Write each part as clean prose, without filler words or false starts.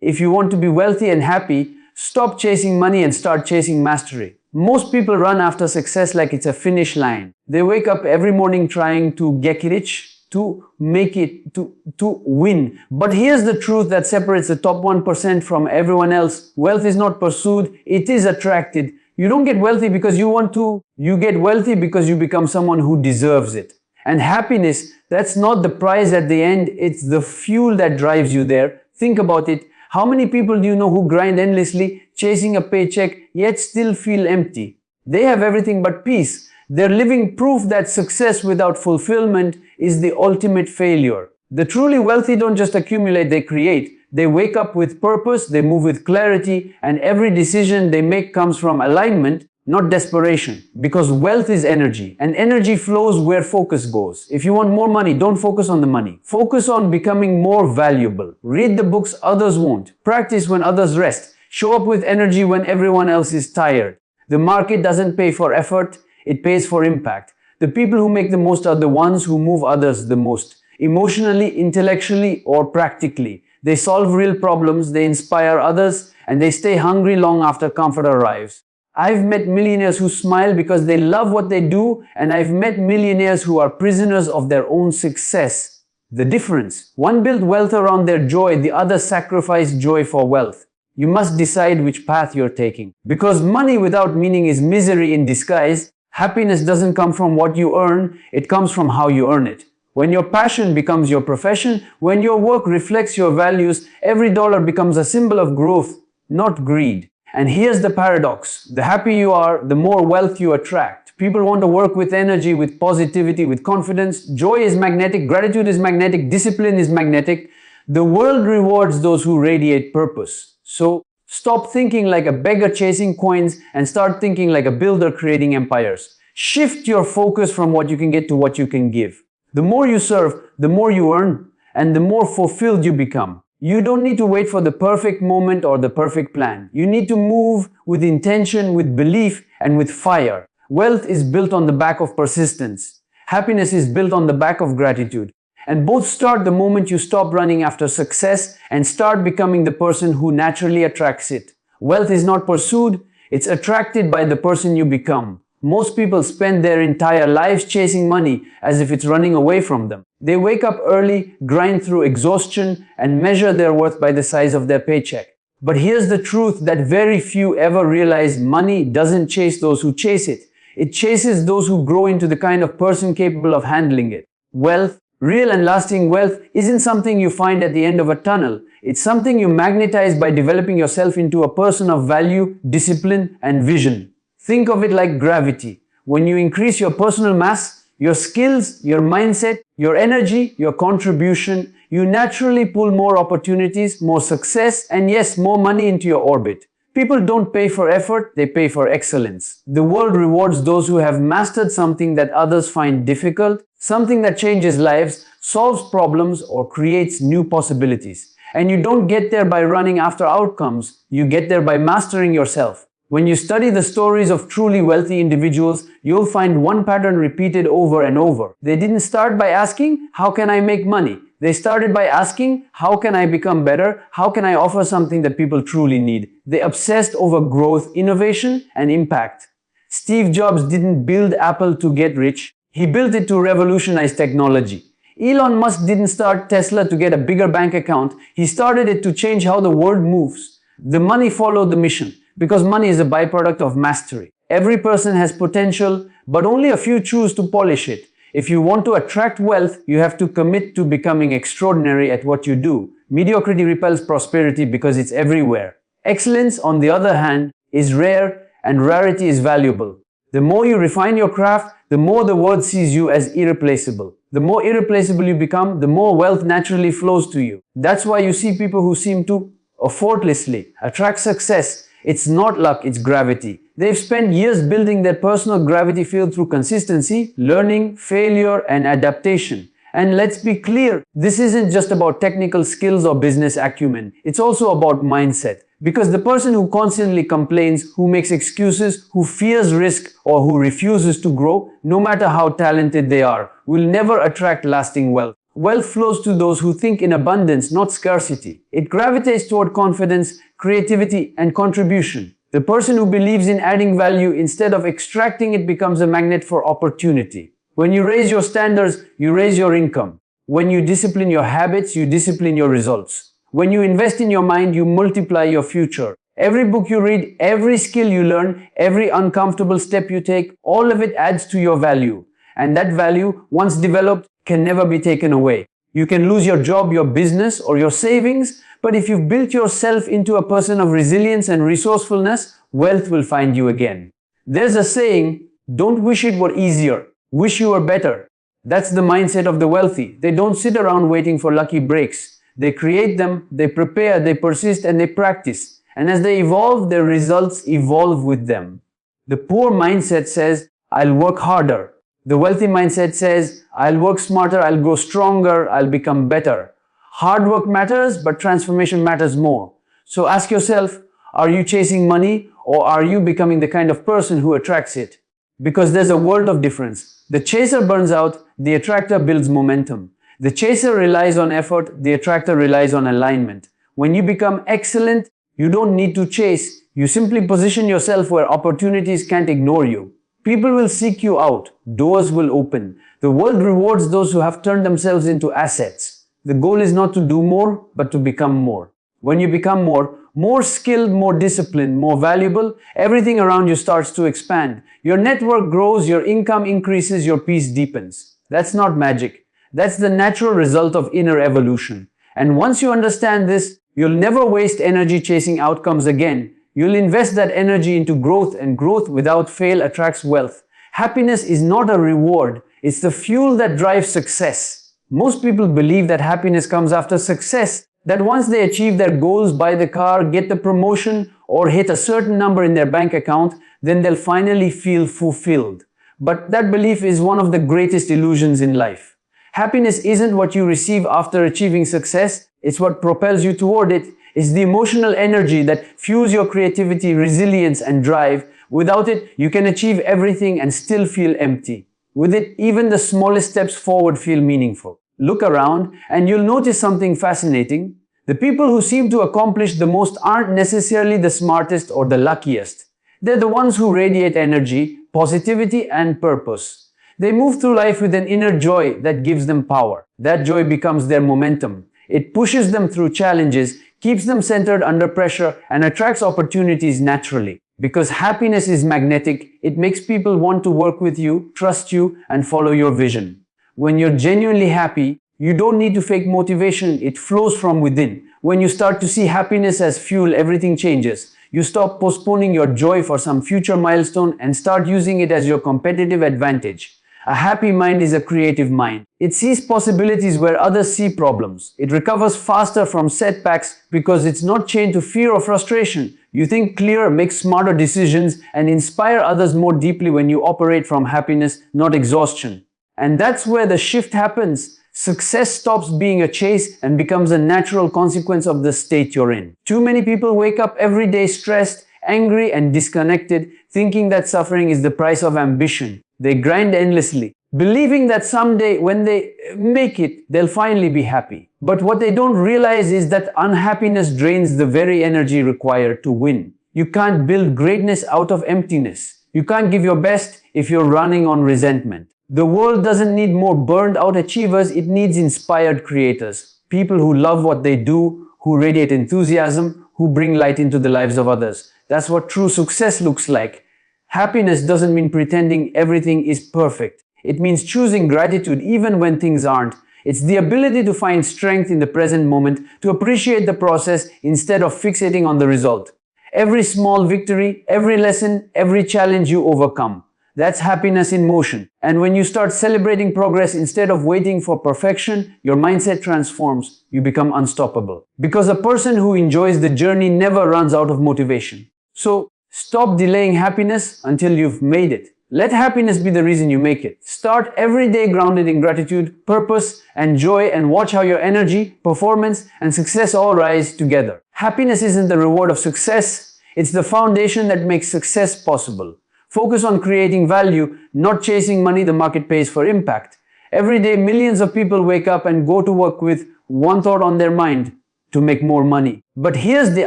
If you want to be wealthy and happy, stop chasing money and start chasing mastery. Most people run after success like it's a finish line. They wake up every morning trying to get rich, to make it, to win. But here's the truth that separates the top 1% from everyone else. Wealth is not pursued, it is attracted. You don't get wealthy because you want to. You get wealthy because you become someone who deserves it. And happiness, that's not the prize at the end, it's the fuel that drives you there. Think about it. How many people do you know who grind endlessly, chasing a paycheck, yet still feel empty? They have everything but peace. They're living proof that success without fulfillment is the ultimate failure. The truly wealthy don't just accumulate, they create. They wake up with purpose, they move with clarity, and every decision they make comes from alignment, not desperation. Because wealth is energy, and energy flows where focus goes. If you want more money, don't focus on the money. Focus on becoming more valuable. Read the books others won't. Practice when others rest. Show up with energy when everyone else is tired. The market doesn't pay for effort, it pays for impact. The people who make the most are the ones who move others the most. Emotionally, intellectually, or practically. They solve real problems, they inspire others, and they stay hungry long after comfort arrives. I've met millionaires who smile because they love what they do, and I've met millionaires who are prisoners of their own success. The difference: one built wealth around their joy, the other sacrificed joy for wealth. You must decide which path you're taking. Because money without meaning is misery in disguise. Happiness doesn't come from what you earn, it comes from how you earn it. When your passion becomes your profession, when your work reflects your values, every dollar becomes a symbol of growth, not greed. And here's the paradox. The happier you are, the more wealth you attract. People want to work with energy, with positivity, with confidence. Joy is magnetic, gratitude is magnetic, discipline is magnetic. The world rewards those who radiate purpose. So, stop thinking like a beggar chasing coins and start thinking like a builder creating empires. Shift your focus from what you can get to what you can give. The more you serve, the more you earn, and the more fulfilled you become. You don't need to wait for the perfect moment or the perfect plan. You need to move with intention, with belief, and with fire. Wealth is built on the back of persistence. Happiness is built on the back of gratitude. And both start the moment you stop running after success and start becoming the person who naturally attracts it. Wealth is not pursued, it's attracted by the person you become. Most people spend their entire lives chasing money as if it's running away from them. They wake up early, grind through exhaustion, and measure their worth by the size of their paycheck. But here's the truth that very few ever realize: money doesn't chase those who chase it. It chases those who grow into the kind of person capable of handling it. Wealth, real and lasting wealth, isn't something you find at the end of a tunnel. It's something you magnetize by developing yourself into a person of value, discipline, and vision. Think of it like gravity. When you increase your personal mass, your skills, your mindset, your energy, your contribution, you naturally pull more opportunities, more success, and yes, more money into your orbit. People don't pay for effort, they pay for excellence. The world rewards those who have mastered something that others find difficult, something that changes lives, solves problems, or creates new possibilities. And you don't get there by running after outcomes, you get there by mastering yourself. When you study the stories of truly wealthy individuals, you'll find one pattern repeated over and over. They didn't start by asking, "How can I make money?" They started by asking, "How can I become better? How can I offer something that people truly need?" They obsessed over growth, innovation, and impact. Steve Jobs didn't build Apple to get rich. He built it to revolutionize technology. Elon Musk didn't start Tesla to get a bigger bank account. He started it to change how the world moves. The money followed the mission, because money is a byproduct of mastery. Every person has potential, but only a few choose to polish it. If you want to attract wealth, you have to commit to becoming extraordinary at what you do. Mediocrity repels prosperity because it's everywhere. Excellence, on the other hand, is rare, and rarity is valuable. The more you refine your craft, the more the world sees you as irreplaceable. The more irreplaceable you become, the more wealth naturally flows to you. That's why you see people who seem to effortlessly attract success. It's not luck, it's gravity. They've spent years building their personal gravity field through consistency, learning, failure, and adaptation. And let's be clear, this isn't just about technical skills or business acumen. It's also about mindset. Because the person who constantly complains, who makes excuses, who fears risk, or who refuses to grow, no matter how talented they are, will never attract lasting wealth. Wealth flows to those who think in abundance, not scarcity. It gravitates toward confidence, creativity, and contribution. The person who believes in adding value instead of extracting it becomes a magnet for opportunity. When you raise your standards, you raise your income. When you discipline your habits, you discipline your results. When you invest in your mind, you multiply your future. Every book you read, every skill you learn, every uncomfortable step you take, all of it adds to your value. And that value, once developed, can never be taken away. You can lose your job, your business, or your savings, but if you've built yourself into a person of resilience and resourcefulness, wealth will find you again. There's a saying, don't wish it were easier, wish you were better. That's the mindset of the wealthy. They don't sit around waiting for lucky breaks. They create them, they prepare, they persist, and they practice. And as they evolve, their results evolve with them. The poor mindset says, I'll work harder. The wealthy mindset says, I'll work smarter, I'll grow stronger, I'll become better. Hard work matters, but transformation matters more. So ask yourself, are you chasing money or are you becoming the kind of person who attracts it? Because there's a world of difference. The chaser burns out, the attractor builds momentum. The chaser relies on effort, the attractor relies on alignment. When you become excellent, you don't need to chase. You simply position yourself where opportunities can't ignore you. People will seek you out. Doors will open. The world rewards those who have turned themselves into assets. The goal is not to do more, but to become more. When you become more skilled, more disciplined, more valuable, everything around you starts to expand. Your network grows, your income increases, your peace deepens. That's not magic. That's the natural result of inner evolution. And once you understand this, you'll never waste energy chasing outcomes again. You'll invest that energy into growth, and growth without fail attracts wealth. Happiness is not a reward. It's the fuel that drives success. Most people believe that happiness comes after success, that once they achieve their goals, buy the car, get the promotion, or hit a certain number in their bank account, then they'll finally feel fulfilled. But that belief is one of the greatest illusions in life. Happiness isn't what you receive after achieving success, it's what propels you toward it. It's the emotional energy that fuels your creativity, resilience, and drive. Without it, you can achieve everything and still feel empty. With it, even the smallest steps forward feel meaningful. Look around and you'll notice something fascinating. The people who seem to accomplish the most aren't necessarily the smartest or the luckiest. They're the ones who radiate energy, positivity, and purpose. They move through life with an inner joy that gives them power. That joy becomes their momentum. It pushes them through challenges, keeps them centered under pressure, and attracts opportunities naturally. Because happiness is magnetic, it makes people want to work with you, trust you, and follow your vision. When you're genuinely happy, you don't need to fake motivation, it flows from within. When you start to see happiness as fuel, everything changes. You stop postponing your joy for some future milestone and start using it as your competitive advantage. A happy mind is a creative mind. It sees possibilities where others see problems. It recovers faster from setbacks because it's not chained to fear or frustration. You think clearer, make smarter decisions, and inspire others more deeply when you operate from happiness, not exhaustion. And that's where the shift happens. Success stops being a chase and becomes a natural consequence of the state you're in. Too many people wake up every day stressed, angry, and disconnected, thinking that suffering is the price of ambition. They grind endlessly, believing that someday when they make it, they'll finally be happy. But what they don't realize is that unhappiness drains the very energy required to win. You can't build greatness out of emptiness. You can't give your best if you're running on resentment. The world doesn't need more burned out achievers, it needs inspired creators. People who love what they do, who radiate enthusiasm, who bring light into the lives of others. That's what true success looks like. Happiness doesn't mean pretending everything is perfect. It means choosing gratitude even when things aren't. It's the ability to find strength in the present moment, to appreciate the process instead of fixating on the result. Every small victory, every lesson, every challenge you overcome. That's happiness in motion. And when you start celebrating progress instead of waiting for perfection, your mindset transforms. You become unstoppable. Because a person who enjoys the journey never runs out of motivation. So, stop delaying happiness until you've made it. Let happiness be the reason you make it. Start every day grounded in gratitude, purpose, and joy, and watch how your energy, performance, and success all rise together. Happiness isn't the reward of success. It's the foundation that makes success possible. Focus on creating value, not chasing money the market pays for impact. Every day, millions of people wake up and go to work with one thought on their mind: to make more money. But here's the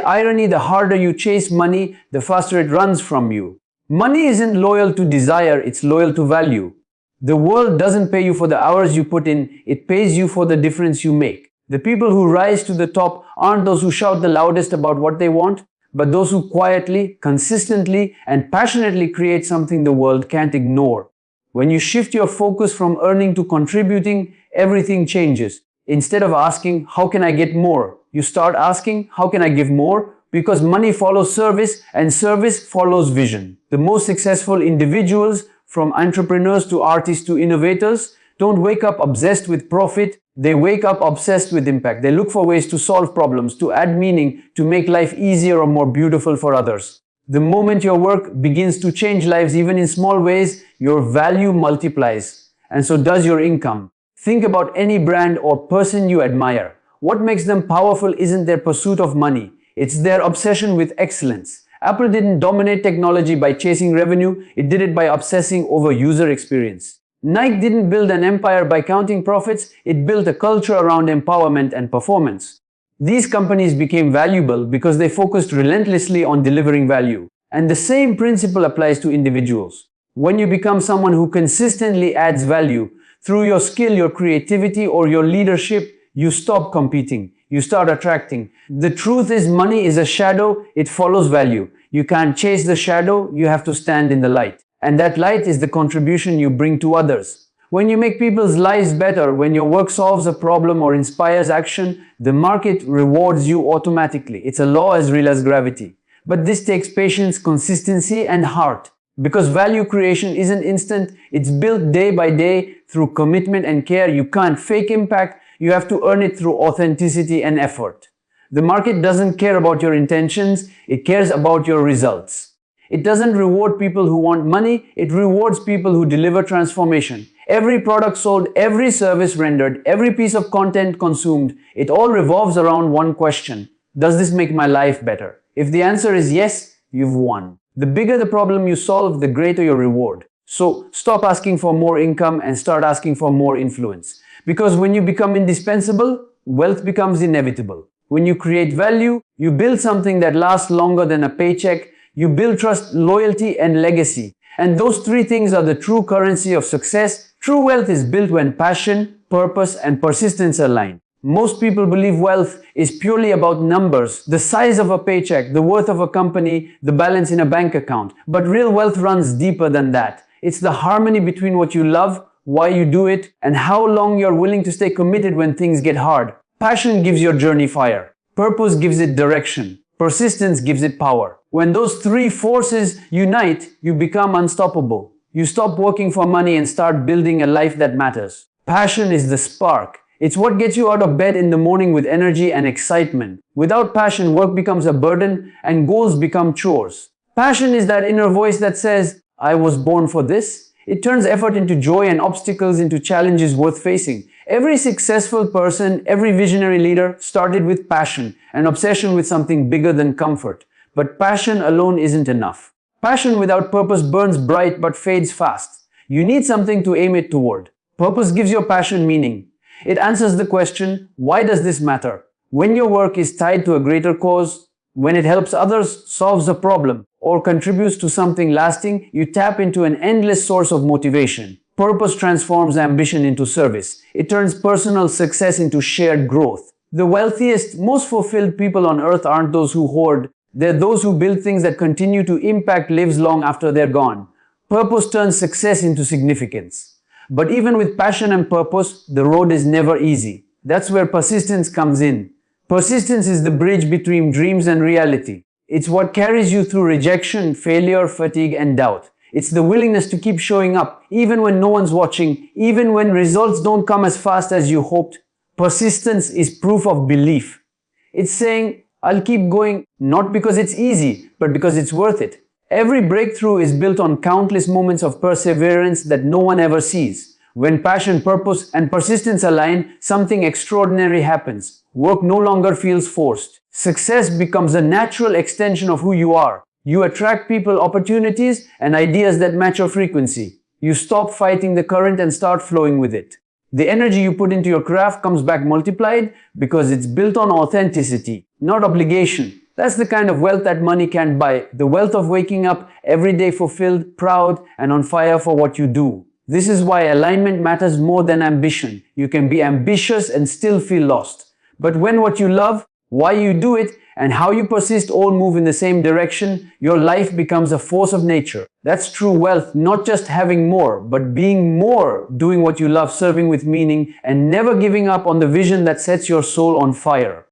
irony: the harder you chase money, the faster it runs from you. Money isn't loyal to desire, it's loyal to value. The world doesn't pay you for the hours you put in, it pays you for the difference you make. The people who rise to the top aren't those who shout the loudest about what they want, but those who quietly, consistently, and passionately create something the world can't ignore. When you shift your focus from earning to contributing, everything changes. Instead of asking, how can I get more? You start asking, how can I give more? Because money follows service and service follows vision. The most successful individuals, from entrepreneurs to artists to innovators, don't wake up obsessed with profit. They wake up obsessed with impact. They look for ways to solve problems, to add meaning, to make life easier or more beautiful for others. The moment your work begins to change lives, even in small ways, your value multiplies. And so does your income. Think about any brand or person you admire. What makes them powerful isn't their pursuit of money. It's their obsession with excellence. Apple didn't dominate technology by chasing revenue. It did it by obsessing over user experience. Nike didn't build an empire by counting profits. It built a culture around empowerment and performance. These companies became valuable because they focused relentlessly on delivering value. And the same principle applies to individuals. When you become someone who consistently adds value through your skill, your creativity, or your leadership, you stop competing. You start attracting. The truth is, money is a shadow. It follows value. You can't chase the shadow. You have to stand in the light. And that light is the contribution you bring to others. When you make people's lives better, when your work solves a problem or inspires action, the market rewards you automatically. It's a law as real as gravity. But this takes patience, consistency, and heart. Because value creation isn't instant, it's built day by day through commitment and care. You can't fake impact, you have to earn it through authenticity and effort. The market doesn't care about your intentions, it cares about your results. It doesn't reward people who want money, it rewards people who deliver transformation. Every product sold, every service rendered, every piece of content consumed, it all revolves around one question: does this make my life better? If the answer is yes, you've won. The bigger the problem you solve, the greater your reward. So stop asking for more income and start asking for more influence. Because when you become indispensable, wealth becomes inevitable. When you create value, you build something that lasts longer than a paycheck. You build trust, loyalty, and legacy. And those three things are the true currency of success. True wealth is built when passion, purpose, and persistence align. Most people believe wealth is purely about numbers, the size of a paycheck, the worth of a company, the balance in a bank account. But real wealth runs deeper than that. It's the harmony between what you love, why you do it, and how long you're willing to stay committed when things get hard. Passion gives your journey fire. Purpose gives it direction. Persistence gives it power. When those three forces unite, you become unstoppable. You stop working for money and start building a life that matters. Passion is the spark. It's what gets you out of bed in the morning with energy and excitement. Without passion, work becomes a burden and goals become chores. Passion is that inner voice that says, I was born for this. It turns effort into joy and obstacles into challenges worth facing. Every successful person, every visionary leader started with passion, an obsession with something bigger than comfort. But passion alone isn't enough. Passion without purpose burns bright but fades fast. You need something to aim it toward. Purpose gives your passion meaning. It answers the question, why does this matter? When your work is tied to a greater cause, when it helps others, solves a problem, or contributes to something lasting, you tap into an endless source of motivation. Purpose transforms ambition into service. It turns personal success into shared growth. The wealthiest, most fulfilled people on earth aren't those who hoard. They're those who build things that continue to impact lives long after they're gone. Purpose turns success into significance. But even with passion and purpose, the road is never easy. That's where persistence comes in. Persistence is the bridge between dreams and reality. It's what carries you through rejection, failure, fatigue, and doubt. It's the willingness to keep showing up, even when no one's watching, even when results don't come as fast as you hoped. Persistence is proof of belief. It's saying, I'll keep going, not because it's easy, but because it's worth it. Every breakthrough is built on countless moments of perseverance that no one ever sees. When passion, purpose, and persistence align, something extraordinary happens. Work no longer feels forced. Success becomes a natural extension of who you are. You attract people, opportunities, and ideas that match your frequency. You stop fighting the current and start flowing with it. The energy you put into your craft comes back multiplied because it's built on authenticity, not obligation. That's the kind of wealth that money can't buy. The wealth of waking up every day fulfilled, proud, and on fire for what you do. This is why alignment matters more than ambition. You can be ambitious and still feel lost. But when what you love, why you do it, and how you persist all move in the same direction, your life becomes a force of nature. That's true wealth, not just having more, but being more, doing what you love, serving with meaning, and never giving up on the vision that sets your soul on fire.